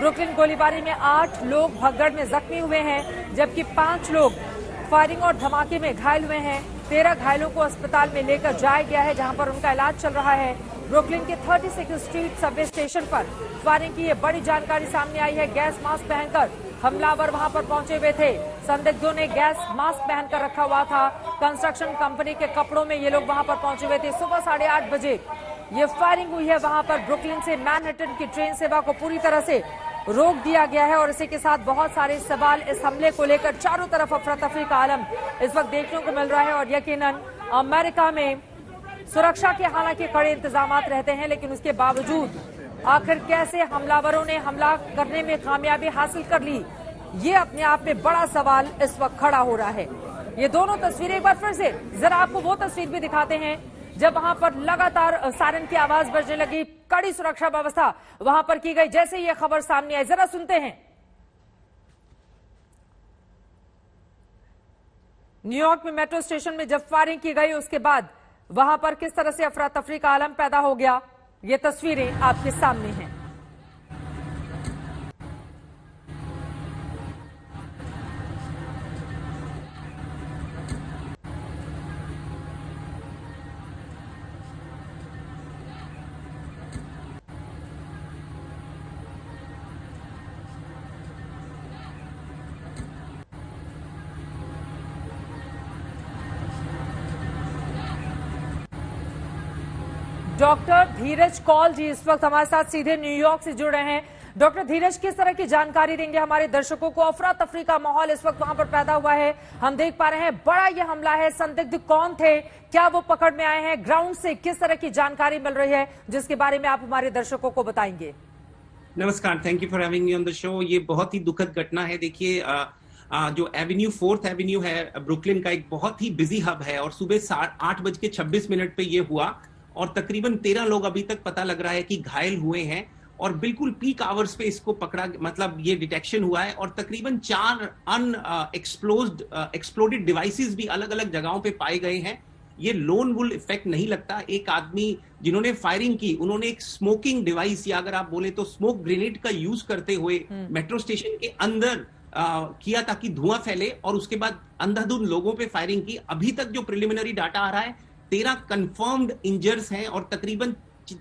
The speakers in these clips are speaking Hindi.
ब्रुकलिन गोलीबारी में 8 लोग भगदड़ में जख्मी हुए हैं, जबकि 5 लोग फायरिंग और धमाके में घायल हुए हैं। 13 घायलों को अस्पताल में लेकर जाया गया है, जहां पर उनका इलाज चल रहा है। ब्रुकलिन के 36 स्ट्रीट सबवे स्टेशन पर फायरिंग की ये बड़ी जानकारी सामने आई है। गैस मास्क पहनकर हमलावर वहां पर पहुंचे हुए थे। संदिग्धों ने गैस मास्क पहनकर रखा हुआ था। कंस्ट्रक्शन कंपनी के कपड़ों में ये लोग वहां पर पहुंचे हुए थे। सुबह 8:30 बजे ये फायरिंग हुई है। वहां पर ब्रुकलिन से मैनहट्टन की ट्रेन सेवा को पूरी तरह से रोक दिया गया है और इसी के साथ बहुत सारे सवाल इस हमले को लेकर चारों तरफ अफरा तफरी का आलम इस वक्त देखने को मिल रहा है। और यकीनन अमेरिका में सुरक्षा के हालांकि कड़े इंतजाम रहते हैं, लेकिन उसके बावजूद आखिर कैसे हमलावरों ने हमला करने में कामयाबी हासिल कर ली, ये अपने आप में बड़ा सवाल इस वक्त खड़ा हो रहा है। ये दोनों तस्वीरें एक बार फिर से जरा आपको वो तस्वीर भी दिखाते हैं जब वहां पर लगातार सायरन की आवाज बजने लगी। कड़ी सुरक्षा व्यवस्था वहां पर की गई। जैसे ये खबर सामने आई, जरा सुनते हैं। न्यूयॉर्क में मेट्रो स्टेशन में जब फायरिंग की गई, उसके बाद वहां पर किस तरह से अफरा तफरी का आलम पैदा हो गया, ये तस्वीरें आपके सामने हैं। डॉक्टर धीरज कौल जी इस वक्त हमारे साथ सीधे न्यूयॉर्क से जुड़ रहे हैं। डॉक्टर धीरज, किस तरह की जानकारी देंगे हमारे दर्शकों को? अफरा तफरी का माहौल इस वक्त वहां पर पैदा हुआ है, हम देख पा रहे हैं। बड़ा यह हमला है, संदिग्ध कौन थे, क्या वो पकड़ में आए हैं, ग्राउंड से किस तरह की जानकारी मिल रही है जिसके बारे में आप हमारे दर्शकों को बताएंगे? नमस्कार, thank you for having me on the show. ये बहुत ही दुखद घटना है। देखिए, जो एवेन्यू 4th एवेन्यू है ब्रुकलिन का, एक बहुत ही बिजी हब है और सुबह 8:26 पे ये हुआ और तकरीबन 13 लोग अभी तक पता लग रहा है कि घायल हुए हैं और बिल्कुल पीक आवर्स पे इसको पकड़ा, मतलब ये डिटेक्शन हुआ है। और तकरीबन 4 एक्सप्लोडेड डिवाइसेस भी अलग अलग जगहों पे पाए गए हैं। ये लोन वुल इफेक्ट नहीं लगता। एक आदमी जिन्होंने फायरिंग की, उन्होंने एक स्मोकिंग डिवाइस या अगर आप बोले तो स्मोक ग्रेनेड का यूज करते हुए मेट्रो स्टेशन के अंदर किया ताकि धुआं फैले और उसके बाद अंधाधुंध लोगों पे फायरिंग की। अभी तक जो प्रिलिमिनरी डाटा आ रहा है, 13 कंफर्म्ड इंजर्स हैं और तकरीबन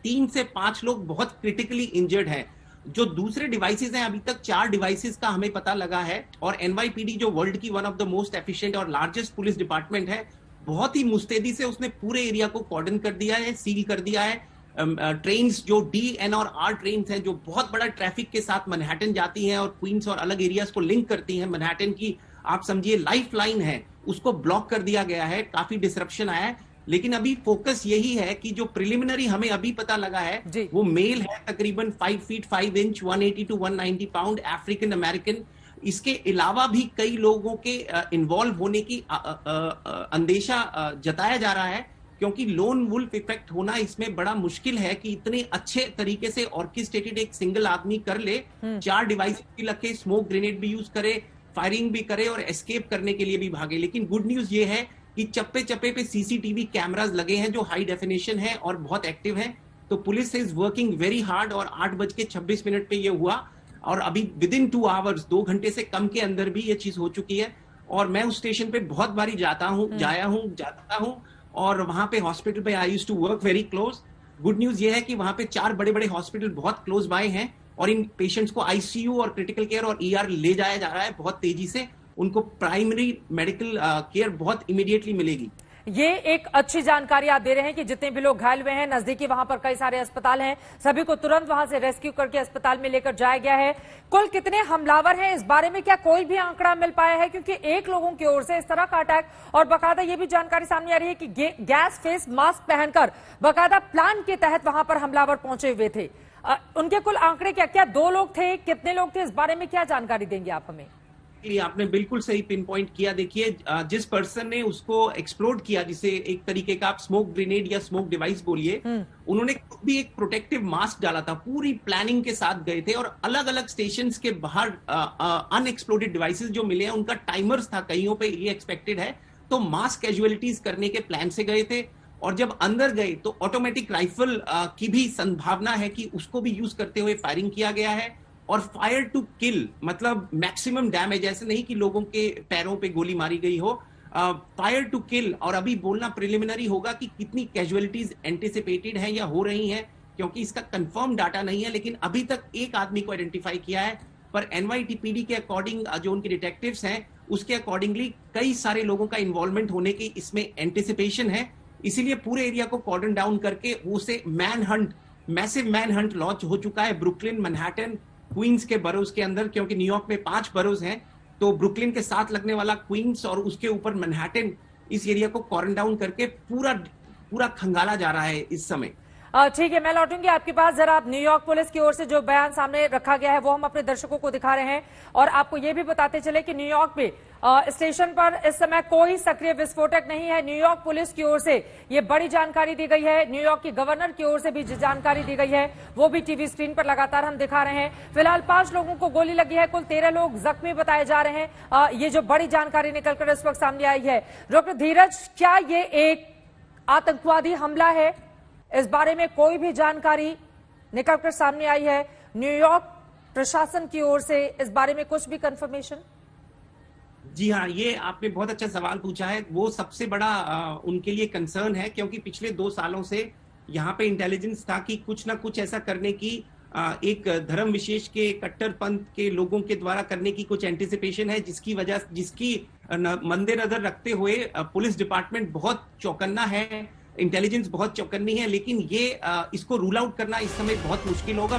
3 से 5 लोग बहुत क्रिटिकली इंजर्ड हैं। जो दूसरे डिवाइसेस हैं, अभी तक 4 डिवाइसेस का हमें पता लगा है। और NYPD जो वर्ल्ड की one of the most efficient और लार्जेस्ट पुलिस डिपार्टमेंट है, बहुत ही मुस्तैदी से उसने पूरे एरिया को कॉर्डन कर दिया है, सील कर दिया है। ट्रेन्स जो D, N और R ट्रेन्स हैं, जो बहुत बड़ा ट्रैफिक के साथ मैनहट्टन जाती हैं और क्वींस और अलग एरियाज को लिंक करती हैं, मैनहट्टन की आप समझिए लाइफ लाइन है, उसको ब्लॉक कर दिया गया है। काफी डिसरप्शन आया है। लेकिन अभी फोकस यही है कि जो प्रिलिमिनरी हमें अभी पता लगा है वो मेल है, तकरीबन 5 feet 5 inch, 180 to 190 pound, African American. इसके अलावा भी कई लोगों के इन्वॉल्व होने की अंदेशा जताया जा रहा है, क्योंकि लोन वुल्फ इफेक्ट होना इसमें बड़ा मुश्किल है कि इतने अच्छे तरीके से ऑर्केस्ट्रेटेड एक सिंगल आदमी कर ले, 4 डिवाइस भी रखे, स्मोक ग्रेनेड भी यूज करे, फायरिंग भी करे और एस्केप करने के लिए भी भागे। लेकिन गुड न्यूज ये है कि चप्पे चप्पे पे CCTV कैमरास लगे हैं जो हाई डेफिनेशन है और बहुत एक्टिव है। तो police is working very hard और 8:26 पे ये हुआ और अभी विदिन 2 आवर्स, 2 घंटे से कम के अंदर भी ये चीज हो चुकी है। और मैं उस स्टेशन पे बहुत बारी जाता हूँ और वहां पे हॉस्पिटल पे I used to work very close. Good news ये है कि वहां पे 4 बड़े बड़े हॉस्पिटल बहुत क्लोज बाय हैं और इन पेशेंट्स को ICU और क्रिटिकल केयर और ER ले जाया जा रहा है बहुत तेजी से। उनको प्राइमरी मेडिकल केयर बहुत इमीडिएटली मिलेगी। ये एक अच्छी जानकारी आप दे रहे हैं कि जितने भी लोग घायल हुए हैं, नजदीकी वहां पर कई सारे अस्पताल हैं, सभी को तुरंत वहां से रेस्क्यू करके अस्पताल में लेकर जाया गया है। कुल कितने हमलावर हैं, इस बारे में क्या कोई भी आंकड़ा मिल पाया है? क्योंकि एक लोगों की ओर से इस तरह का अटैक और बाकायदा ये भी जानकारी सामने आ रही है कि गैस फेस मास्क पहनकर बाकायदा प्लान के तहत वहां पर हमलावर पहुंचे हुए थे। उनके कुल आंकड़े क्या 2 लोग थे, कितने लोग थे, इस बारे में क्या जानकारी देंगे आप हमें? आपने बिल्कुल सही पिन पॉइंट किया। देखिए, जिस पर्सन ने उसको एक्सप्लोड किया, जिसे एक तरीके का आप स्मोक ग्रेनेड या स्मोक डिवाइस बोलिए, उन्होंने खुद भी एक प्रोटेक्टिव मास्क डाला था। पूरी प्लानिंग के साथ गए थे और अलग अलग स्टेशंस के बाहर अनएक्सप्लोडेड डिवाइसेस जो मिले हैं उनका टाइमर्स था, कईयों पे ये एक्सपेक्टेड है, तो मास कैजुअलिटीज करने के प्लान से गए थे। और जब अंदर गए तो ऑटोमेटिक राइफल की भी संभावना है कि उसको भी यूज करते हुए फायरिंग किया गया है। और फायर टू किल, मतलब मैक्सिमम डैमेज, ऐसे नहीं कि लोगों के पैरों पे गोली मारी गई हो, फायर टू किल। और अभी बोलना प्रिलिमिनरी होगा कि कितनी कैजुअलिटीज एंटिसिपेटेड है या हो रही हैं, क्योंकि इसका कंफर्म डाटा नहीं है, लेकिन अभी तक एक आदमी को आइडेंटिफाई किया है। पर एनवाईटीपीडी के अकॉर्डिंग, जो उनके डिटेक्टिव्स हैं उसके अकॉर्डिंगली कई सारे लोगों का इन्वॉल्वमेंट होने की इसमें एंटिसिपेशन है। इसीलिए पूरे एरिया को कॉर्डन डाउन करके उसे man Hunt, massive man Hunt launch हो चुका है ब्रुकलिन, मैनहट्टन, क्वींस के बरोज के अंदर, क्योंकि न्यूयॉर्क में 5 बरोज हैं, तो ब्रुकलिन के साथ लगने वाला क्वींस और उसके ऊपर मैनहट्टन, इस एरिया को कॉर्डन डाउन करके पूरा खंगाला जा रहा है इस समय। ठीक है, मैं लौटूंगी आपके पास। जरा आप न्यूयॉर्क पुलिस की ओर से जो बयान सामने रखा गया है वो हम अपने दर्शकों को दिखा रहे हैं, और आपको ये भी बताते चले कि न्यूयॉर्क में स्टेशन पर इस समय कोई सक्रिय विस्फोटक नहीं है। न्यूयॉर्क पुलिस की ओर से ये बड़ी जानकारी दी गई है, न्यूयॉर्क की गवर्नर की ओर से भी जानकारी दी गई है, वो भी टीवी स्क्रीन पर लगातार हम दिखा रहे हैं। फिलहाल 5 लोगों को गोली लगी है, कुल 13 लोग जख्मी बताए जा रहे हैं। ये जो बड़ी जानकारी निकलकर इस वक्त सामने आई है। डॉक्टर धीरज, क्या ये एक आतंकवादी हमला है? इस बारे में कोई भी जानकारी निकलकर सामने आई है न्यूयॉर्क प्रशासन की ओर से? इस बारे में कुछ भी कंफर्मेशन? जी हाँ, ये आपने बहुत अच्छा सवाल पूछा है। वो सबसे बड़ा उनके लिए कंसर्न है, क्योंकि पिछले 2 सालों से यहाँ पे इंटेलिजेंस था कि कुछ ना कुछ ऐसा करने की, एक धर्म विशेष के कट्टरपंथ के लोगों के द्वारा करने की कुछ एंटिसिपेशन है, जिसकी मद्देनजर रखते हुए पुलिस डिपार्टमेंट बहुत चौकन्ना है, इंटेलिजेंस बहुत चौकन्नी है। लेकिन ये इसको रूल आउट करना इस समय बहुत मुश्किल होगा।